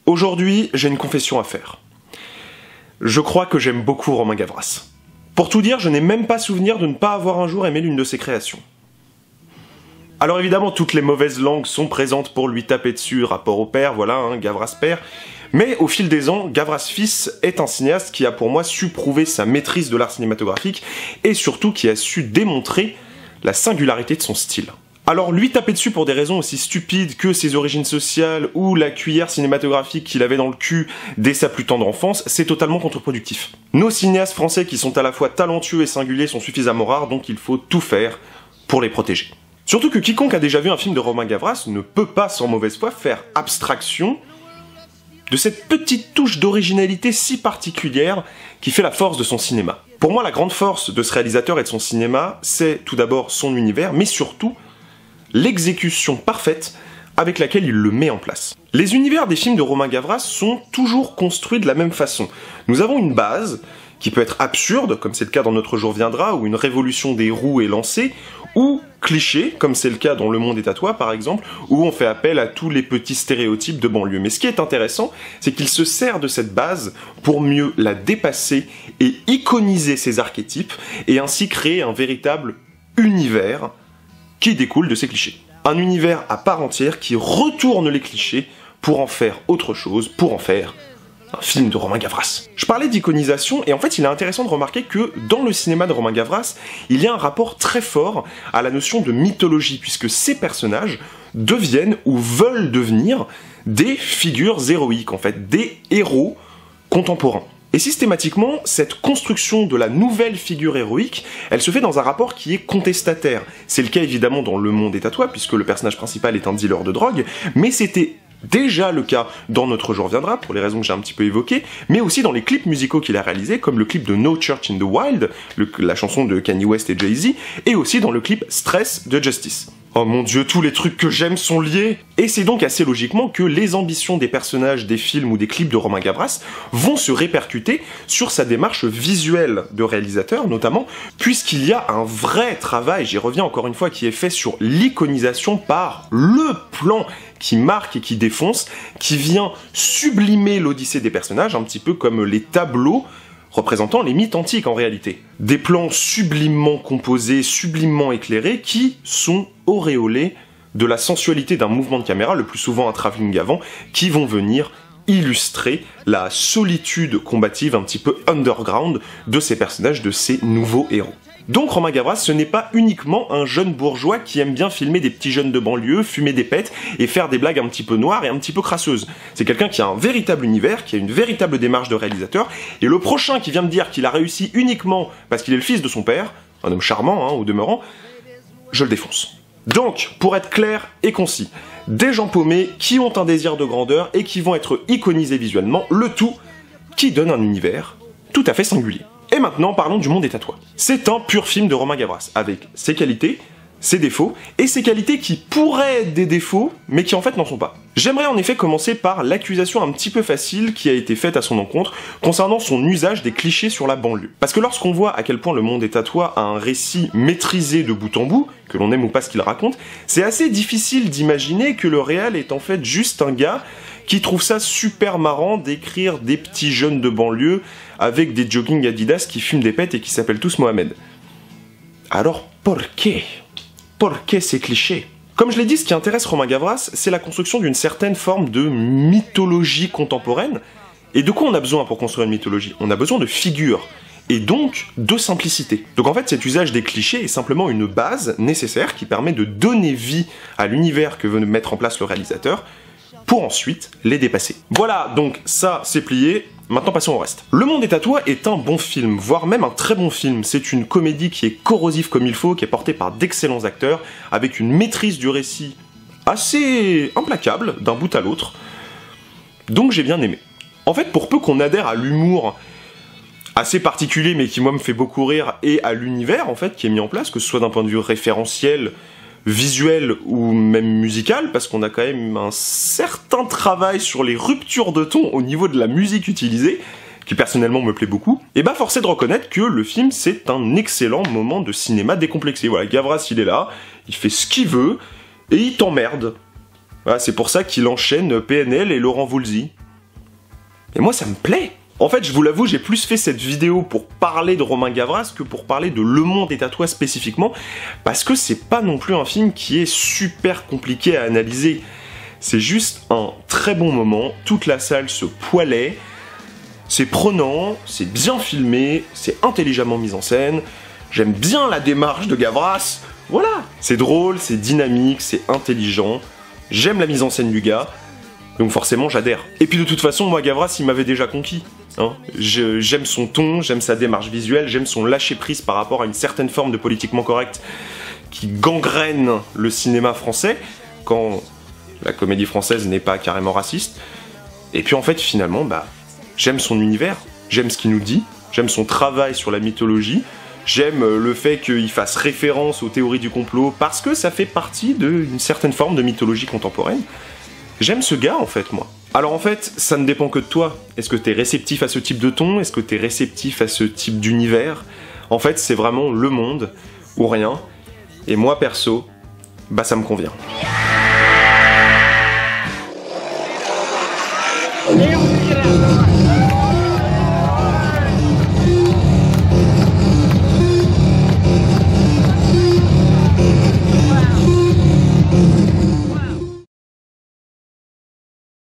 Aujourd'hui, j'ai une confession à faire. Je crois que j'aime beaucoup Romain Gavras. Pour tout dire, je n'ai même pas souvenir de ne pas avoir un jour aimé l'une de ses créations. Alors évidemment, toutes les mauvaises langues sont présentes pour lui taper dessus, rapport au père, voilà, Gavras père. Mais au fil des ans, Gavras fils est un cinéaste qui a pour moi su prouver sa maîtrise de l'art cinématographique et surtout qui a su démontrer la singularité de son style. Alors lui taper dessus pour des raisons aussi stupides que ses origines sociales ou la cuillère cinématographique qu'il avait dans le cul dès sa plus tendre enfance, c'est totalement contre-productif. Nos cinéastes français qui sont à la fois talentueux et singuliers sont suffisamment rares, donc il faut tout faire pour les protéger. Surtout que quiconque a déjà vu un film de Romain Gavras ne peut pas sans mauvaise foi faire abstraction de cette petite touche d'originalité si particulière qui fait la force de son cinéma. Pour moi, la grande force de ce réalisateur et de son cinéma, c'est tout d'abord son univers, mais surtout l'exécution parfaite avec laquelle il le met en place. Les univers des films de Romain Gavras sont toujours construits de la même façon. Nous avons une base qui peut être absurde, comme c'est le cas dans Notre jour viendra, où une révolution des roues est lancée, ou cliché, comme c'est le cas dans Le monde est à toi par exemple, où on fait appel à tous les petits stéréotypes de banlieue. Mais ce qui est intéressant, c'est qu'il se sert de cette base pour mieux la dépasser et iconiser ses archétypes, et ainsi créer un véritable univers qui découle de ces clichés. Un univers à part entière qui retourne les clichés pour en faire autre chose, pour en faire un film de Romain Gavras. Je parlais d'iconisation, et en fait il est intéressant de remarquer que dans le cinéma de Romain Gavras, il y a un rapport très fort à la notion de mythologie, puisque ces personnages deviennent ou veulent devenir des figures héroïques, en fait, des héros contemporains. Et systématiquement, cette construction de la nouvelle figure héroïque, elle se fait dans un rapport qui est contestataire. C'est le cas évidemment dans Le monde est à toi, puisque le personnage principal est un dealer de drogue, mais c'était déjà le cas dans Notre jour viendra, pour les raisons que j'ai un petit peu évoquées, mais aussi dans les clips musicaux qu'il a réalisés, comme le clip de No Church in the Wild, la chanson de Kanye West et Jay-Z, et aussi dans le clip Stress de Justice. Oh mon dieu, tous les trucs que j'aime sont liés! Et c'est donc assez logiquement que les ambitions des personnages des films ou des clips de Romain Gavras vont se répercuter sur sa démarche visuelle de réalisateur, notamment, puisqu'il y a un vrai travail, j'y reviens encore une fois, qui est fait sur l'iconisation par le plan qui marque et qui défonce, qui vient sublimer l'odyssée des personnages, un petit peu comme les tableaux représentant les mythes antiques en réalité. Des plans sublimement composés, sublimement éclairés, qui sont auréolés de la sensualité d'un mouvement de caméra, le plus souvent un travelling avant, qui vont venir illustrer la solitude combative un petit peu underground de ces personnages, de ces nouveaux héros. Donc Romain Gavras, ce n'est pas uniquement un jeune bourgeois qui aime bien filmer des petits jeunes de banlieue, fumer des pètes et faire des blagues un petit peu noires et un petit peu crasseuses. C'est quelqu'un qui a un véritable univers, qui a une véritable démarche de réalisateur, et le prochain qui vient me dire qu'il a réussi uniquement parce qu'il est le fils de son père, un homme charmant, au demeurant, je le défonce. Donc, pour être clair et concis, des gens paumés qui ont un désir de grandeur et qui vont être iconisés visuellement, le tout qui donne un univers tout à fait singulier. Et maintenant, parlons du Monde est à toi. C'est un pur film de Romain Gavras, avec ses qualités, ses défauts, et ses qualités qui pourraient être des défauts, mais qui en fait n'en sont pas. J'aimerais en effet commencer par l'accusation un petit peu facile qui a été faite à son encontre concernant son usage des clichés sur la banlieue. Parce que lorsqu'on voit à quel point Le Monde est à toi a un récit maîtrisé de bout en bout, que l'on aime ou pas ce qu'il raconte, c'est assez difficile d'imaginer que le réal est en fait juste un gars qui trouve ça super marrant d'écrire des petits jeunes de banlieue avec des jogging Adidas qui fument des pètes et qui s'appellent tous Mohamed. Alors, pourquoi ces clichés? Comme je l'ai dit, ce qui intéresse Romain Gavras, c'est la construction d'une certaine forme de mythologie contemporaine. Et de quoi on a besoin pour construire une mythologie? On a besoin de figures, et donc de simplicité. Donc en fait, cet usage des clichés est simplement une base nécessaire qui permet de donner vie à l'univers que veut mettre en place le réalisateur, pour ensuite les dépasser. Voilà, donc ça c'est plié, maintenant passons au reste. Le Monde est à toi est un bon film, voire même un très bon film. C'est une comédie qui est corrosive comme il faut, qui est portée par d'excellents acteurs, avec une maîtrise du récit assez implacable d'un bout à l'autre, donc j'ai bien aimé. En fait, pour peu qu'on adhère à l'humour assez particulier, mais qui moi me fait beaucoup rire, et à l'univers en fait qui est mis en place, que ce soit d'un point de vue référentiel, visuel ou même musical, parce qu'on a quand même un certain travail sur les ruptures de ton au niveau de la musique utilisée, qui personnellement me plaît beaucoup, et bah force est de reconnaître que le film c'est un excellent moment de cinéma décomplexé. Voilà, Gavras il est là, il fait ce qu'il veut, et il t'emmerde. Voilà, c'est pour ça qu'il enchaîne PNL et Laurent Voulzy. Et moi, ça me plaît. En fait, je vous l'avoue, j'ai plus fait cette vidéo pour parler de Romain Gavras que pour parler de Le Monde est à toi spécifiquement, parce que c'est pas non plus un film qui est super compliqué à analyser. C'est juste un très bon moment, toute la salle se poilait, c'est prenant, c'est bien filmé, c'est intelligemment mis en scène, j'aime bien la démarche de Gavras, voilà. C'est drôle, c'est dynamique, c'est intelligent, j'aime la mise en scène du gars, donc forcément j'adhère. Et puis de toute façon, moi Gavras, il m'avait déjà conquis. Hein. J'aime son ton, j'aime sa démarche visuelle, j'aime son lâcher-prise par rapport à une certaine forme de politiquement correct qui gangrène le cinéma français, quand la comédie française n'est pas carrément raciste. Et puis en fait, finalement, j'aime son univers, j'aime ce qu'il nous dit, j'aime son travail sur la mythologie, j'aime le fait qu'il fasse référence aux théories du complot, parce que ça fait partie d'une certaine forme de mythologie contemporaine. J'aime ce gars, en fait, moi. Alors en fait, ça ne dépend que de toi. Est-ce que t'es réceptif à ce type de ton? Est-ce que t'es réceptif à ce type d'univers? En fait, c'est vraiment le monde, ou rien. Et moi, perso, ça me convient. Et on